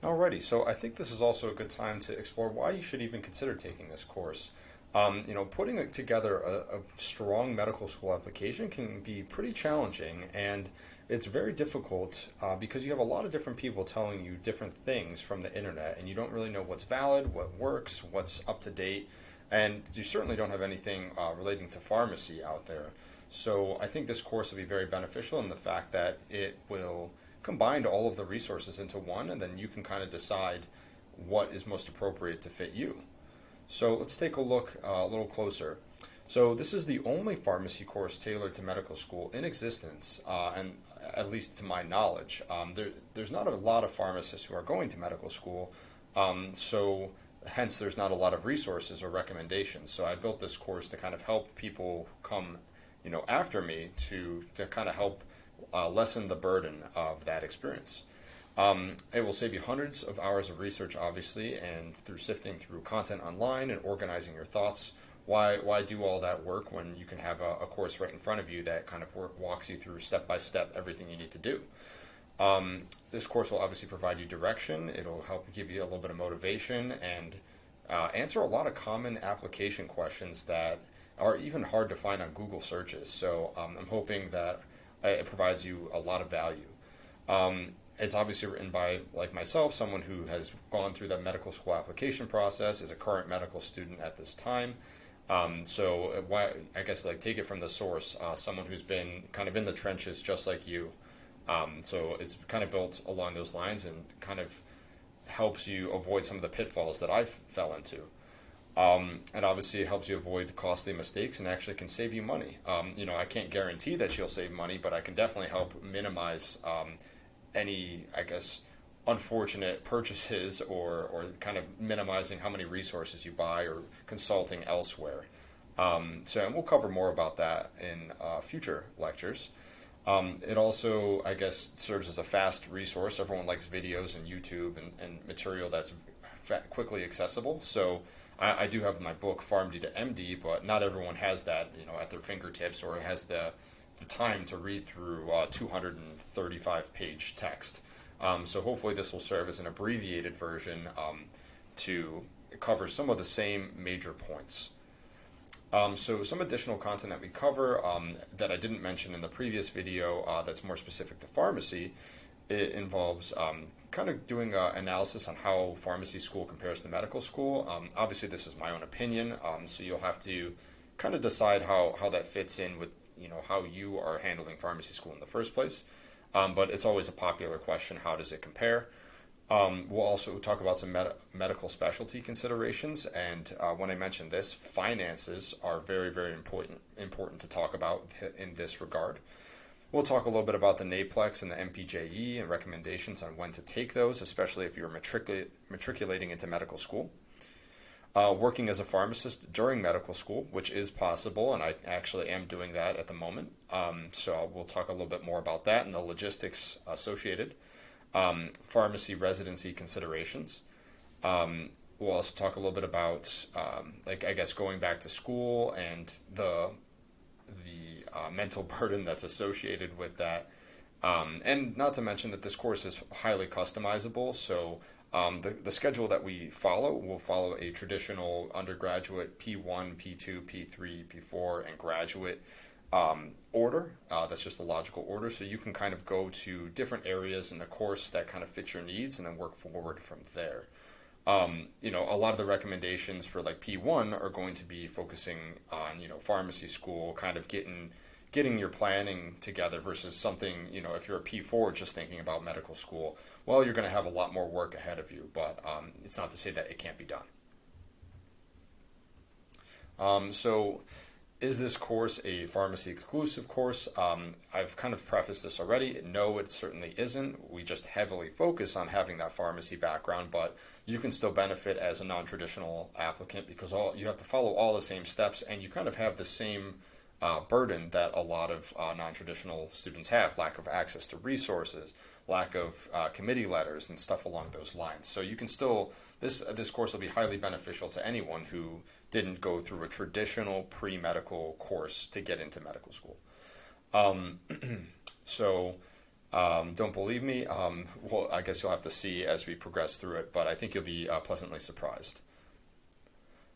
Alrighty, so I think this is also a good time to explore why you should even consider taking this course. Putting together a strong medical school application can be pretty challenging, and it's very difficult because you have a lot of different people telling you different things from the internet, and you don't really know what's valid, what works, what's up to date, and you certainly don't have anything relating to pharmacy out there. So I think this course will be very beneficial in the fact that it will combine all of the resources into one, and then you can kind of decide what is most appropriate to fit you. So let's take a look a little closer. So this is the only pharmacy course tailored to medical school in existence, and at least to my knowledge. There's not a lot of pharmacists who are going to medical school, so hence there's not a lot of resources or recommendations. So I built this course to kind of help people come, after me to kind of help lessen the burden of that experience. It will save you hundreds of hours of research, obviously, and through sifting through content online and organizing your thoughts. Why do all that work when you can have a course right in front of you that kind of walks you through step by step everything you need to do? This course will obviously provide you direction. It'll help give you a little bit of motivation and answer a lot of common application questions that are even hard to find on Google searches. So I'm hoping that it provides you a lot of value. It's obviously written by, like myself, someone who has gone through the medical school application process, is a current medical student at this time. So why, I guess, like, take it from the source, someone who's been kind of in the trenches just like you. So it's kind of built along those lines and kind of helps you avoid some of the pitfalls that I fell into. And obviously it helps you avoid costly mistakes and actually can save you money. I can't guarantee that you'll save money, but I can definitely help minimize any, I guess, unfortunate purchases or kind of minimizing how many resources you buy or consulting elsewhere. And we'll cover more about that in future lectures. It also, I guess, serves as a fast resource. Everyone likes videos and YouTube and material that's quickly accessible. So I do have my book, PharmD to MD, but not everyone has that, at their fingertips or has the time to read through 235-page text. So hopefully this will serve as an abbreviated version to cover some of the same major points. So some additional content that we cover that I didn't mention in the previous video that's more specific to pharmacy, it involves kind of doing an analysis on how pharmacy school compares to medical school. Obviously this is my own opinion, so you'll have to kind of decide how that fits in with how you are handling pharmacy school in the first place. But it's always a popular question, how does it compare? We'll also talk about some medical specialty considerations, and when I mentioned this, finances are very, very important to talk about in this regard. We'll talk a little bit about the NAPLEX and the MPJE and recommendations on when to take those, especially if you're matriculating into medical school. Working as a pharmacist during medical school, which is possible, and I actually am doing that at the moment. So we'll talk a little bit more about that and the logistics associated. Pharmacy residency considerations. We'll also talk a little bit about, going back to school and the mental burden that's associated with that. And not to mention that this course is highly customizable, so the schedule that we follow will follow a traditional undergraduate P1, P2, P3, P4, and graduate order. That's just a logical order, so you can kind of go to different areas in the course that kind of fit your needs and then work forward from there. A lot of the recommendations for like P1 are going to be focusing on, pharmacy school, kind of getting your planning together versus something, if you're a P4 just thinking about medical school, well, you're going to have a lot more work ahead of you, but it's not to say that it can't be done. So is this course a pharmacy exclusive course? I've kind of prefaced this already. No, it certainly isn't. We just heavily focus on having that pharmacy background, but you can still benefit as a non-traditional applicant because you have to follow all the same steps, and you kind of have the same burden that a lot of non-traditional students have: lack of access to resources, lack of committee letters, and stuff along those lines. So you can still, this course will be highly beneficial to anyone who didn't go through a traditional pre-medical course to get into medical school. So Don't believe me? Well, I guess you'll have to see as we progress through it, but I think you'll be pleasantly surprised.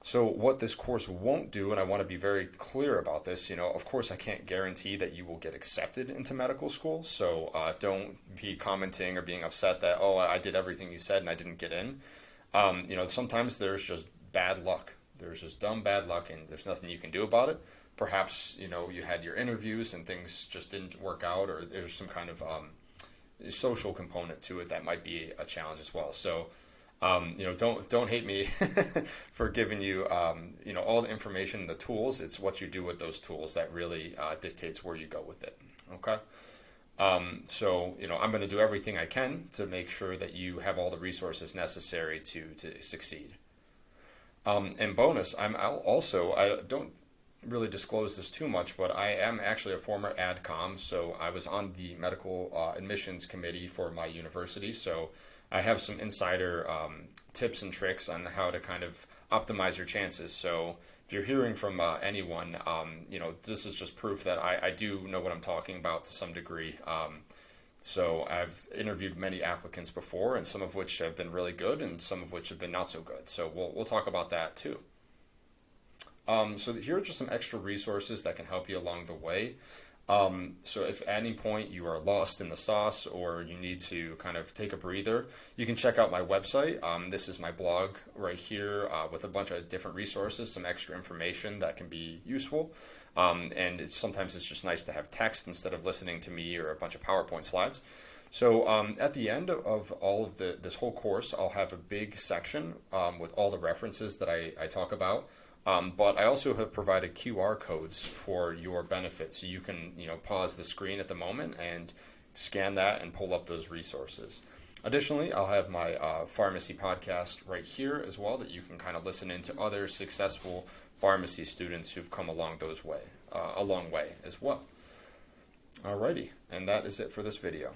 So what this course won't do, and I want to be very clear about this, of course I can't guarantee that you will get accepted into medical school, so don't be commenting or being upset that, oh, I did everything you said and I didn't get in. Sometimes there's just bad luck. There's just dumb bad luck and there's nothing you can do about it. Perhaps, you had your interviews and things just didn't work out, or there's some kind of social component to it that might be a challenge as well. So don't hate me for giving you all the information and the tools. It's what you do with those tools that really dictates where you go with it. Okay. I'm going to do everything I can to make sure that you have all the resources necessary to succeed. And bonus, I don't really disclose this too much, but I am actually a former AdCom, so I was on the medical admissions committee for my university, so I have some insider tips and tricks on how to kind of optimize your chances. So if you're hearing from anyone, this is just proof that I do know what I'm talking about to some degree. So I've interviewed many applicants before, and some of which have been really good, and some of which have been not so good. So we'll talk about that too. So here are just some extra resources that can help you along the way. So if at any point you are lost in the sauce or you need to kind of take a breather, you can check out my website. This is my blog right here with a bunch of different resources, some extra information that can be useful. And sometimes it's just nice to have text instead of listening to me or a bunch of PowerPoint slides. So at the end of all of this whole course, I'll have a big section with all the references that I talk about. But I also have provided QR codes for your benefit, so you can pause the screen at the moment and scan that and pull up those resources. Additionally, I'll have my pharmacy podcast right here as well that you can kind of listen into other successful pharmacy students who've come along a long way as well. Alrighty, and that is it for this video.